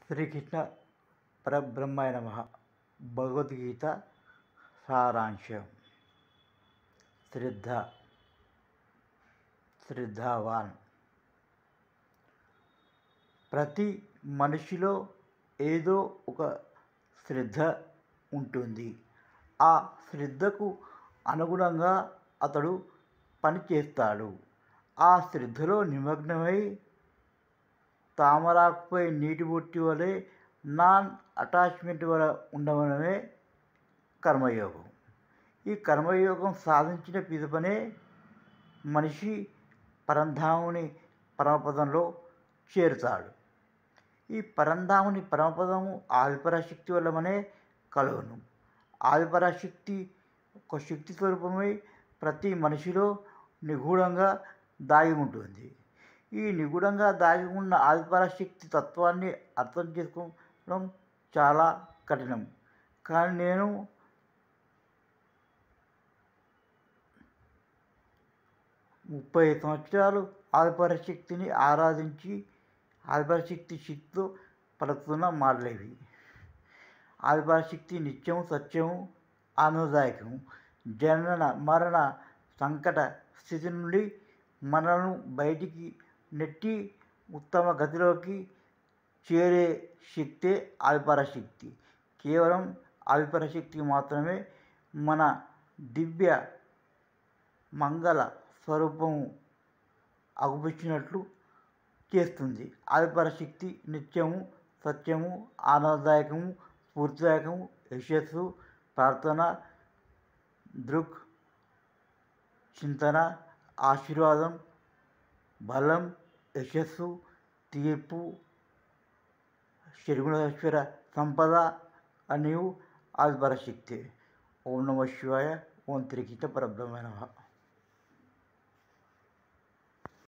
శ్రీకృష్ణ పరబ్రహ్మాయ నమః. భగవద్గీత సారాంశం. శ్రద్ధావాన్. ప్రతి మనిషిలో ఏదో ఒక శ్రద్ధ ఉంటుంది. ఆ శ్రద్ధకు అనుగుణంగా అతడు పనిచేస్తాడు. ఆ శ్రద్ధలో నిమగ్నమై తామరాకుపై నీటి బొట్టి వలె నాన్ అటాచ్మెంట్ వల్ల ఉండడమే కర్మయోగం. ఈ కర్మయోగం సాధించిన పిదపనే మనిషి పరంధాముని పరమపదంలో చేరుతాడు. ఈ పరంధాముని పరమపదము ఆదిపరాశక్తి వల్లనే కలుగును. ఆదిపరాశక్తి ఒక శక్తి స్వరూపమై ప్రతి మనిషిలో నిగూఢంగా దాగి ఉంటుంది. ఈ నిగూఢంగా దాగి ఉన్న ఆదిపరాశక్తి తత్వాన్ని అర్థం చేసుకోవడం చాలా కఠినం. కానీ నేను 30 సంవత్సరాలు ఆదిపరాశక్తిని ఆరాధించి ఆదిపరాశక్తి శక్తితో పలుకుతున్న మాటలేవి. ఆదిపరాశక్తి నిత్యము, సత్యము, ఆనందదాయకము. జనన మరణ సంకట స్థితి నుండి మనలను బయటికి నెట్టి ఉత్తమ గతిలోకి చేరే శక్తే ఆదిపరాశక్తి. కేవలం ఆదిపరాశక్తికి మాత్రమే మన దివ్య మంగళ స్వరూపము అగుపించినట్లు చేస్తుంది. ఆదిపరాశక్తి నిత్యము, సత్యము, ఆనందదాయకము, స్ఫూర్తిదాయకము, యశస్సు, ప్రార్థన, దృక్, చింతన, ఆశీర్వాదం, బలం, యశస్సు, తీర్పు, షడ్గుణేశ్వర సంపద అనేవి ఆదిపరాశక్తి. ఓం నమః శివాయ. ఓం శ్రీకృష్ణ పరబ్రహ్మాయ నమః.